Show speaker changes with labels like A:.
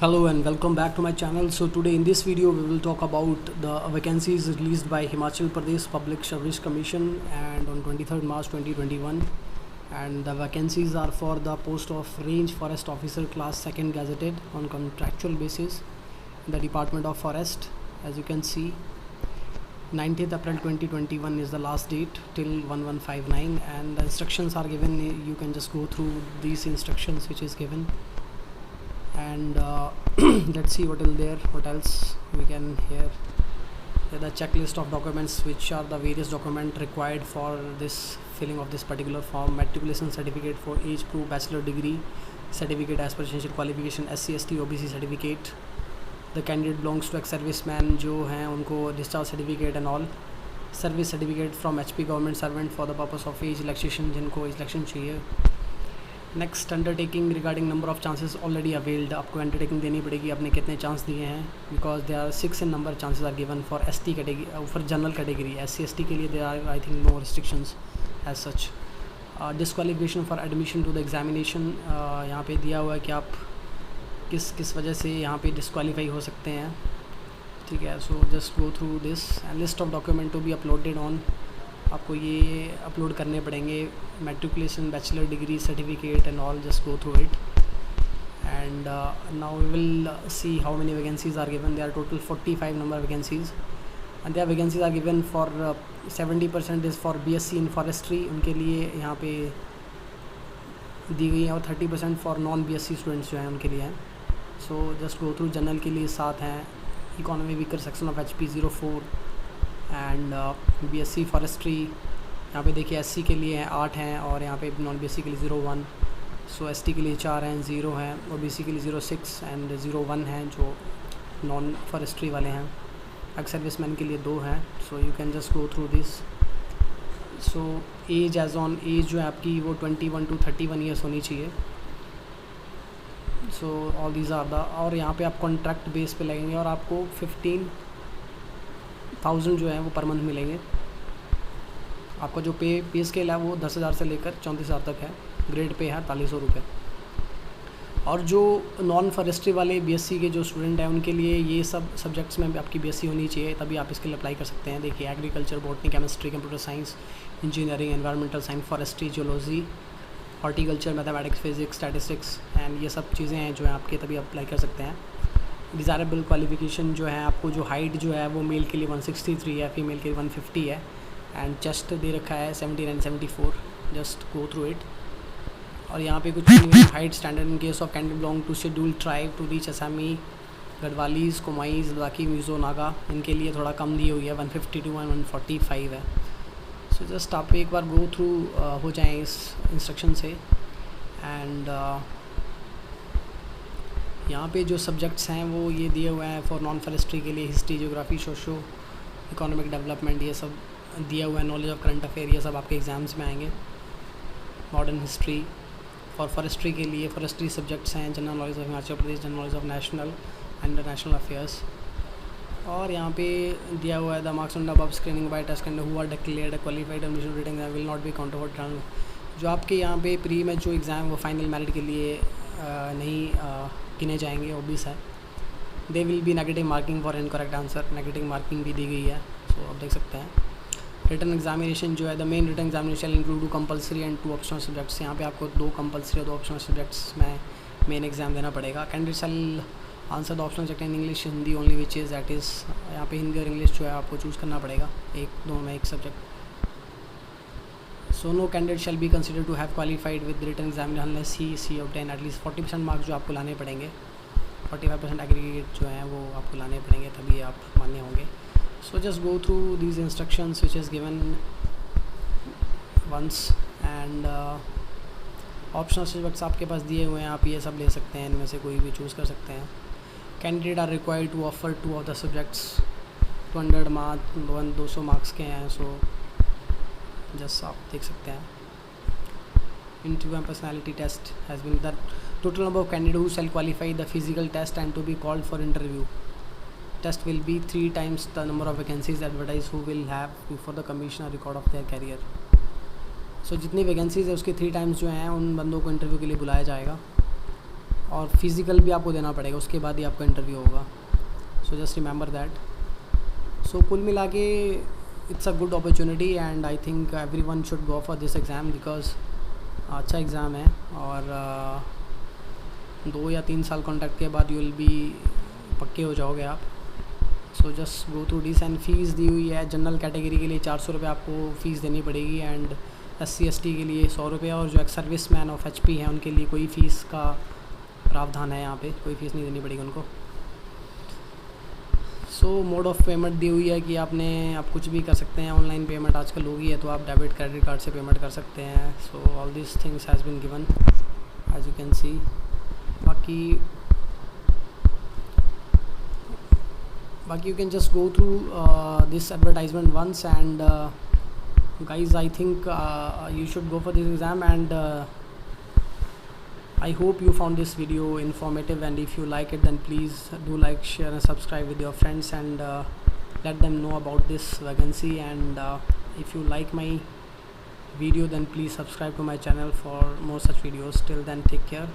A: Hello and welcome back to my channel. So today in this video we will talk about the vacancies released by Himachal Pradesh Public Service Commission and on 23rd March 2021, and the vacancies are for the post of Range Forest Officer Class 2nd gazetted on contractual basis in the Department of Forest. As you can see, 19th April 2021 is the last date till 1159, and the instructions are given. You can just go through these instructions which is given, and let's see what else we can hear. The checklist of documents, which are the various documents required for this filling of this particular form: matriculation certificate for age proof, bachelor degree certificate as per essential qualification, SC/ST OBC certificate, the candidate belongs to ex serviceman जो हैं उनको discharge certificate and all, service certificate from HP government servant for the purpose of age election, जिनको election चाहिए. Next, undertaking regarding number of chances already availed. आपको undertaking देनी पड़ेगी आपने कितने चांस दिए हैं, because they are 6 in number chances are given for ST category, for general category. SC/ST के लिए they are I think no restrictions as such. Disqualification for admission to the examination, यहाँ पे दिया हुआ है कि आप किस वजह से यहाँ पे डिस्क्वालीफाई हो सकते हैं. ठीक है, so just go through this and list of document to be uploaded on. आपको ये अपलोड करने पड़ेंगे, matriculation, bachelor degree certificate and all. Just go through it and now we will see how many vacancies are given. They are total 45 number vacancies and their vacancies are given for 70% is for BSc in forestry, उनके लिए यहाँ पे दी गई है, और 30% for non BSc students जो हैं उनके लिए हैं. So just go through. General के लिए 7 हैं, economy weaker section of HP 04 and BSc forestry. यहाँ पे देखिए SC के लिए हैं 8 हैं, और यहाँ पे नॉन BSc के लिए 01. सो ST के लिए 4 हैं, 0 हैं, और BC के लिए 06 एंड 01 हैं जो नॉन फॉरेस्ट्री वाले हैं. एक्स सर्विसमैन के लिए 2 हैं. So you can just go through this. So age age on age जो है आपकी वो 21 to 31 ईयर्स होनी चाहिए. So all these are the, और यहाँ पे आप कॉन्ट्रैक्ट बेस पे लगेंगे और आपको 15,000 जो है वो पर मंथ मिलेंगे. आपका जो पे स्केल है वो 10,000 से लेकर 34,000 तक है. ग्रेड पे है 4,500 रुपये. और जो नॉन फॉरेस्ट्री वाले BSc के जो स्टूडेंट हैं उनके लिए ये सब सब्जेक्ट्स में आपकी BSc होनी चाहिए, तभी आप इसके लिए अप्लाई कर सकते हैं. देखिए, agriculture, botany, chemistry, computer science, engineering, environmental science, forestry, geology, horticulture, mathematics, physics, statistics and ये सब चीज़ें हैं जो हैं आपके, तभी अप्लाई कर सकते हैं. डिज़ायरेबल क्वालिफिकेशन जो है, आपको जो हाइट जो है वो मेल के लिए 163 है, फीमेल के लिए 150 है, एंड चेस्ट दे रखा है 70 and 74. Just go through it. और यहाँ पे कुछ height standard in case of candidate belong to scheduled tribe to reach Assamese, Garhwalis, Kumaonis, Ladakhi, Mizo, Naga, इनके लिए थोड़ा कम दी हुई है, 152 and 145 है. सो जस्ट आप एक बार गो थ्रू हो जाएं इस इंस्ट्रक्शन से. एंड यहाँ पे जो सब्जेक्ट्स हैं वो ये दिए हुए हैं फॉर नॉन फॉरेस्ट्री के लिए: history, geography, socio economic development, ये सब दिया हुआ है. नॉलेज ऑफ करंट अफेयर, ये सब आपके एग्ज़ाम्स में आएंगे. Modern history. फॉर फॉरेस्ट्री के लिए फॉरेस्ट्री सब्जेक्ट्स हैं: general knowledge of Himachal Pradesh, general knowledge of national and international affairs. और यहाँ पे दिया हुआ है the marks on above screening by test candidate who are declared qualified admission rating will not be counted for ट्रांस. जो आपके यहाँ पे प्री में जो एग्ज़ाम वो फाइनल मेरिट के लिए नहीं गिने जाएंगे, ऑब्वियस है. They will be negative marking for incorrect answer, negative marking भी दी गई है. सो आप देख सकते हैं. रिटन एग्जामिनेशन जो है, the main written examination include 2 compulsory and 2 optional subjects. यहाँ पे आपको 2 कंपलसरी और 2 ऑप्शनल सब्जेक्ट्स में मेन एग्जाम देना पड़ेगा. Candidate shall answer the optional subject in English, Hindi only, which is that is, यहाँ पे हिंदी और इंग्लिश जो है आपको चूज़ करना पड़ेगा, दोनों में एक subject. So no candidate shall be consider to have qualified with written examination unless he obtain at least 40% marks जो आपको लाने पड़ेंगे. 45% एग्रीगेट जो हैं वो आपको लाने पड़ेंगे, तभी आप मान्य होंगे. So just go through these instructions which is given once, and optional subjects आपके पास दिए हुए हैं, आप ये सब ले सकते हैं, इनमें से कोई भी चूज़ कर सकते हैं. Candidate are required to offer 2 of the subjects. 200 marks, 200 marks के हैं. सो जस्ट आप देख सकते हैं. Interview and personality test has been the total number of candidate who shall qualify the physical test and to be called for interview. Test will be 3 times the number of vacancies advertised who will have before the commission a record of their career. So जितनी vacancies है उसके 3 times जो हैं उन बंदों को interview के लिए बुलाया जाएगा. और फिज़िकल भी आपको देना पड़ेगा, उसके बाद ही आपका इंटरव्यू होगा. So just remember that. So कुल मिला के it's a good opportunity and I think everyone should go for this exam because अच्छा एग्ज़ाम है. और 2 या 3 साल कॉन्ट्रैक्ट के बाद यू विल बी पक्के हो जाओगे आप. So just go through this. And fees दी हुई है जनरल कैटेगरी के लिए 400 रुपये आपको फ़ीस देनी पड़ेगी एंड SC/ST के लिए 100 रुपये, और जो सर्विस मैन ऑफ HP हैं उनके लिए कोई फ़ीस का प्रावधान है, यहाँ पे कोई फ़ीस नहीं देनी पड़ेगी उनको. सो मोड ऑफ़ पेमेंट दी हुई है कि आप कुछ भी कर सकते हैं. ऑनलाइन पेमेंट आजकल होगी है, तो आप डेबिट क्रेडिट कार्ड से पेमेंट कर सकते हैं. So all this things has been given as you can see. बाकी you can just go through this advertisement once and guys, I think you should go for this exam. And I hope you found this video informative, and if you like it then please do like, share and subscribe with your friends and let them know about this vacancy. And if you like my video then please subscribe to my channel for more such videos. Till then, take care.